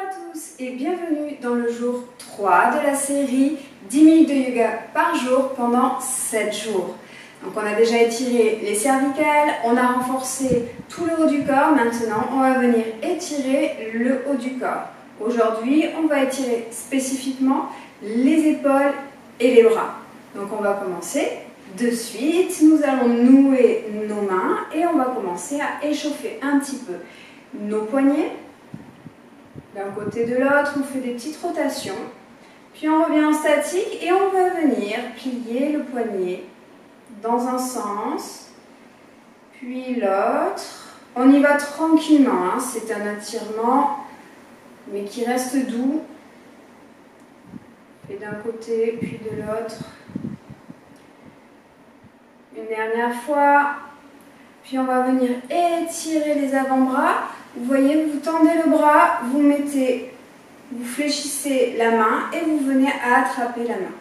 à tous et bienvenue dans le jour 3 de la série 10 minutes de yoga par jour pendant 7 jours. Donc on a déjà étiré les cervicales, on a renforcé tout le haut du corps. Maintenant on va venir étirer le haut du corps. Aujourd'hui on va étirer spécifiquement les épaules et les bras. Donc on va commencer de suite, nous allons nouer nos mains et on va commencer à échauffer un petit peu nos poignets. D'un côté de l'autre, on fait des petites rotations. Puis on revient en statique et on va venir plier le poignet dans un sens, puis l'autre. On y va tranquillement, hein. C'est un étirement, mais qui reste doux. Et d'un côté, puis de l'autre. Une dernière fois. Puis on va venir étirer les avant-bras. Vous voyez, vous tendez le bras, vous fléchissez la main et vous venez à attraper la main.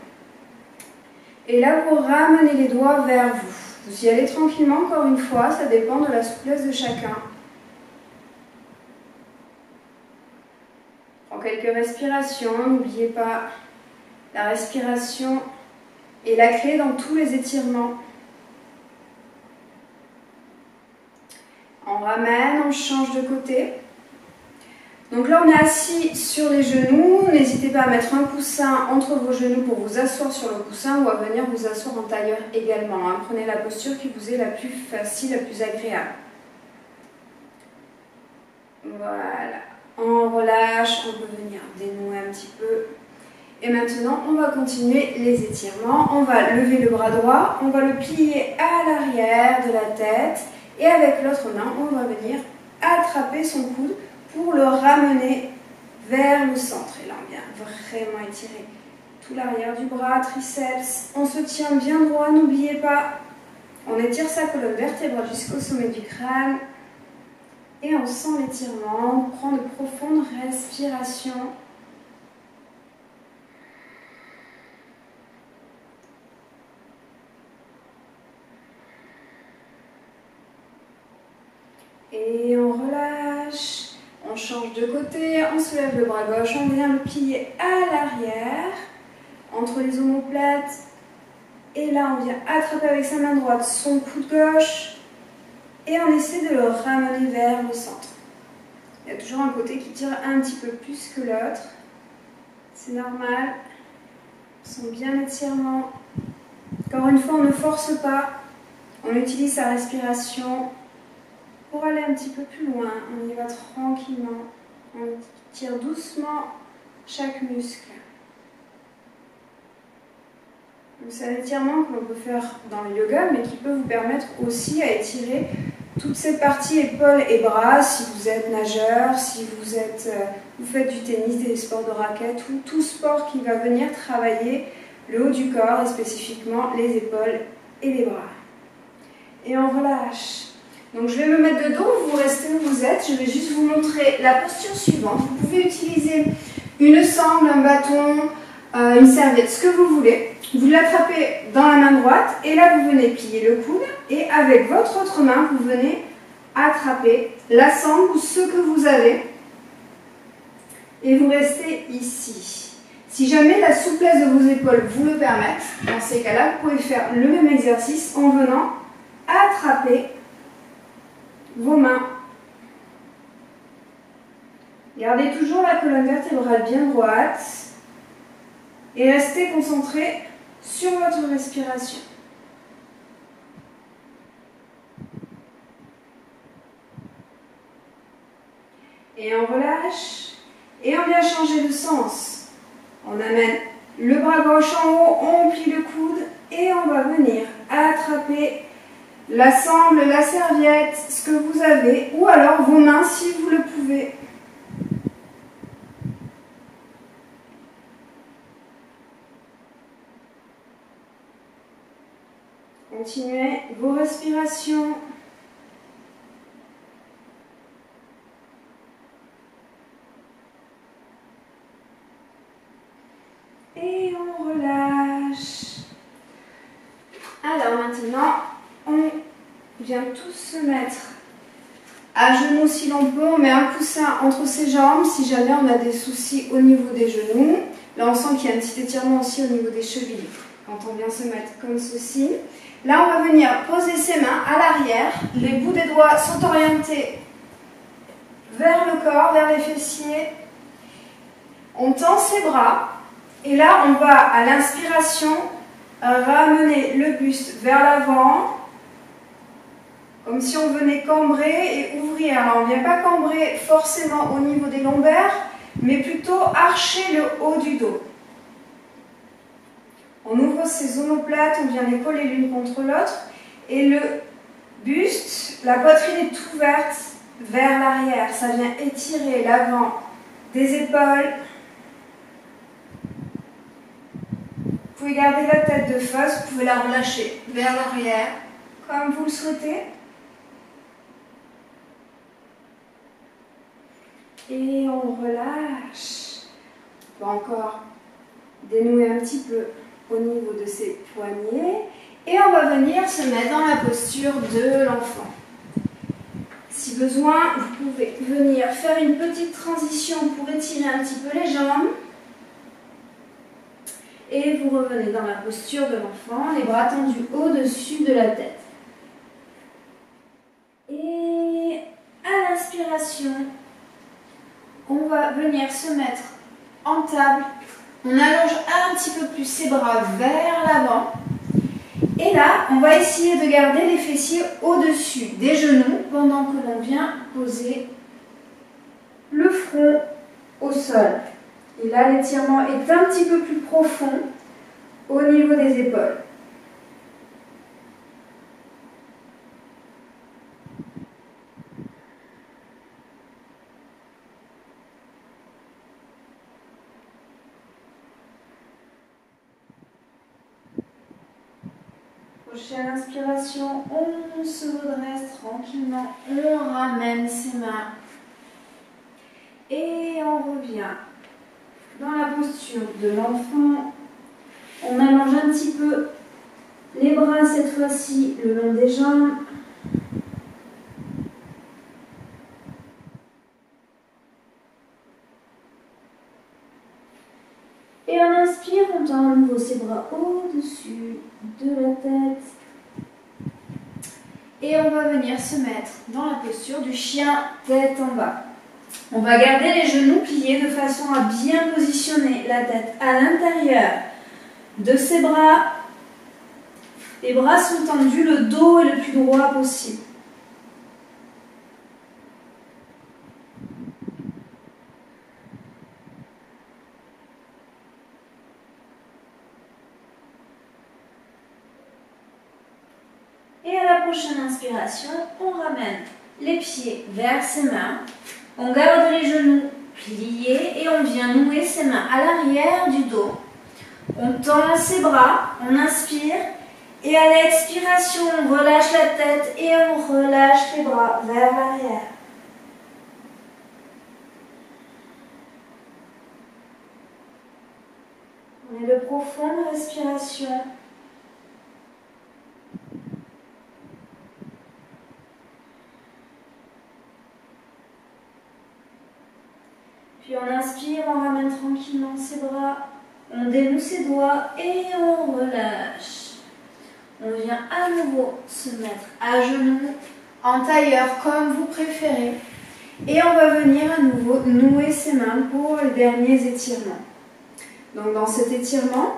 Et là, vous ramenez les doigts vers vous. Vous y allez tranquillement, encore une fois, ça dépend de la souplesse de chacun. Prends quelques respirations, n'oubliez pas, la respiration est la clé dans tous les étirements. On ramène, on change de côté. Donc là, on est assis sur les genoux. N'hésitez pas à mettre un coussin entre vos genoux pour vous asseoir sur le coussin ou à venir vous asseoir en tailleur également, hein. Prenez la posture qui vous est la plus facile, la plus agréable. Voilà. On relâche, on peut venir dénouer un petit peu. Et maintenant, on va continuer les étirements. On va lever le bras droit, on va le plier à l'arrière de la tête. Et avec l'autre main, on va venir attraper son coude pour le ramener vers le centre. Et là, on vient vraiment étirer tout l'arrière du bras, triceps. On se tient bien droit, n'oubliez pas. On étire sa colonne vertébrale jusqu'au sommet du crâne. Et on sent l'étirement. On prend de profondes respirations. Et on relâche, on change de côté, on soulève le bras gauche, on vient le plier à l'arrière, entre les omoplates. Et là, on vient attraper avec sa main droite son coude gauche. Et on essaie de le ramener vers le centre. Il y a toujours un côté qui tire un petit peu plus que l'autre. C'est normal. On sent bien l'étirement. Encore une fois, on ne force pas. On utilise sa respiration. Pour aller un petit peu plus loin, on y va tranquillement, on tire doucement chaque muscle. C'est un étirement que l'on peut faire dans le yoga, mais qui peut vous permettre aussi à étirer toute cette partie épaules et bras, si vous êtes nageur, si vous faites du tennis, des sports de raquette, ou tout sport qui va venir travailler le haut du corps, et spécifiquement les épaules et les bras. Et on relâche. Donc je vais me mettre de dos, vous restez où vous êtes, je vais juste vous montrer la posture suivante. Vous pouvez utiliser une sangle, un bâton, une serviette, ce que vous voulez. Vous l'attrapez dans la main droite et là vous venez plier le coude et avec votre autre main, vous venez attraper la sangle ou ce que vous avez et vous restez ici. Si jamais la souplesse de vos épaules vous le permet, dans ces cas-là, vous pouvez faire le même exercice en venant attraper vos mains. Gardez toujours la colonne vertébrale bien droite et restez concentré sur votre respiration. Et on relâche et on vient changer de sens. On amène le bras gauche en haut, on plie le coude et on va venir attraper la sangle, la serviette, ce que vous avez, ou alors vos mains si vous le pouvez. Continuez vos respirations. Et on relâche. Alors maintenant, on vient tous se mettre À genoux si l'on peut, on met un coussin entre ses jambes si jamais on a des soucis au niveau des genoux. Là on sent qu'il y a un petit étirement aussi au niveau des chevilles quand on vient se mettre comme ceci. Là on va venir poser ses mains à l'arrière, les bouts des doigts sont orientés vers le corps, vers les fessiers. On tend ses bras et là on va à l'inspiration ramener le buste vers l'avant. Comme si on venait cambrer et ouvrir. Alors, on ne vient pas cambrer forcément au niveau des lombaires, mais plutôt archer le haut du dos. On ouvre ses omoplates, on vient les coller l'une contre l'autre. Et le buste, la poitrine est ouverte vers l'arrière. Ça vient étirer l'avant des épaules. Vous pouvez garder la tête de face, vous pouvez la relâcher vers l'arrière, comme vous le souhaitez. Et on relâche. On va encore dénouer un petit peu au niveau de ses poignets. Et on va venir se mettre dans la posture de l'enfant. Si besoin, vous pouvez venir faire une petite transition pour étirer un petit peu les jambes. Et vous revenez dans la posture de l'enfant, les bras tendus au-dessus de la tête. Et à l'inspiration, on va venir se mettre en table. On allonge un petit peu plus ses bras vers l'avant. Et là, on va essayer de garder les fessiers au-dessus des genoux pendant que l'on vient poser le front au sol. Et là, l'étirement est un petit peu plus profond au niveau des épaules. Prochaine inspiration, on se redresse tranquillement, on ramène ses mains et on revient dans la posture de l'enfant. On allonge un petit peu les bras cette fois-ci le long des jambes. Et on inspire, on tend à nouveau ses bras au-dessus de la tête. Et on va venir se mettre dans la posture du chien tête en bas. On va garder les genoux pliés de façon à bien positionner la tête à l'intérieur de ses bras. Les bras sont tendus, le dos est le plus droit possible. Et à la prochaine inspiration, on ramène les pieds vers ses mains. On garde les genoux pliés et on vient nouer ses mains à l'arrière du dos. On tend ses bras, on inspire et à l'expiration, on relâche la tête et on relâche les bras vers l'arrière. On est de profondes respirations. Puis on inspire, on ramène tranquillement ses bras, on dénoue ses doigts et on relâche. On vient à nouveau se mettre à genoux, en tailleur comme vous préférez. Et on va venir à nouveau nouer ses mains pour les derniers étirements. Donc dans cet étirement,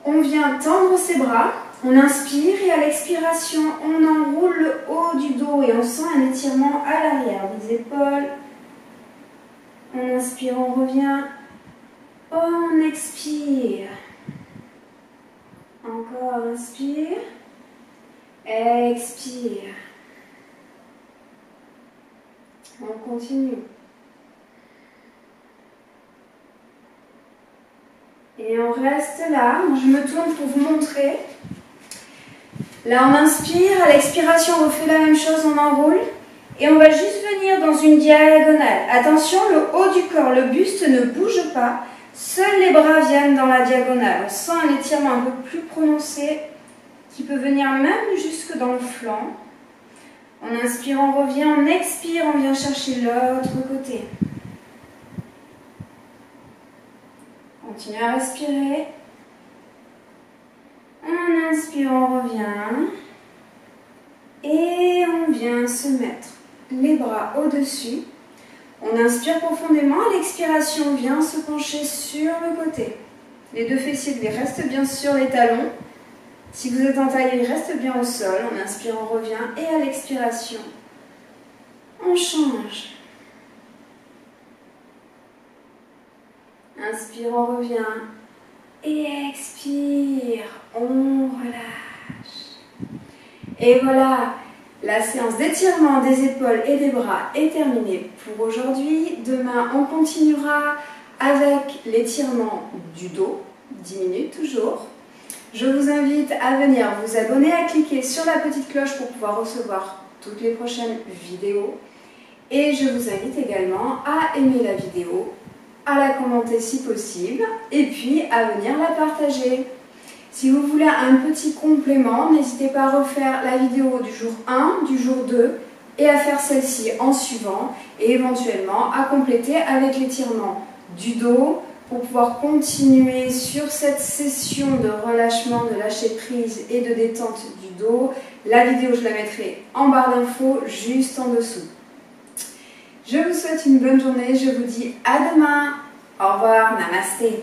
on vient tendre ses bras, on inspire et à l'expiration, on enroule le haut du dos et on sent un étirement à l'arrière des épaules. On inspire, on revient, on expire. Encore, inspire, expire. On continue. Et on reste là. Je me tourne pour vous montrer. Là, on inspire. À l'expiration, on refait la même chose, on enroule. Et on va juste venir dans une diagonale. Attention, le haut du corps, le buste ne bouge pas. Seuls les bras viennent dans la diagonale. On sent un étirement un peu plus prononcé qui peut venir même jusque dans le flanc. On inspire, on revient, on expire, on vient chercher l'autre côté. Continuez à respirer. On inspire, on revient. Et on vient se mettre les bras au-dessus. On inspire profondément. À l'expiration, on vient se pencher sur le côté. Les deux fessiers restent bien sur les talons. Si vous êtes en taille, ils restent bien au sol. On inspire, on revient. Et à l'expiration, on change. Inspire, on revient. Et expire, on relâche. Et voilà, la séance d'étirement des épaules et des bras est terminée pour aujourd'hui. Demain, on continuera avec l'étirement du dos, 10 minutes toujours. Je vous invite à venir vous abonner, à cliquer sur la petite cloche pour pouvoir recevoir toutes les prochaines vidéos. Et je vous invite également à aimer la vidéo, à la commenter si possible, et puis à venir la partager. Si vous voulez un petit complément, n'hésitez pas à refaire la vidéo du jour 1, du jour 2, et à faire celle-ci en suivant, et éventuellement à compléter avec l'étirement du dos, pour pouvoir continuer sur cette session de relâchement, de lâcher prise et de détente du dos. La vidéo, je la mettrai en barre d'infos, juste en dessous. Je vous souhaite une bonne journée, je vous dis à demain. Au revoir, namasté.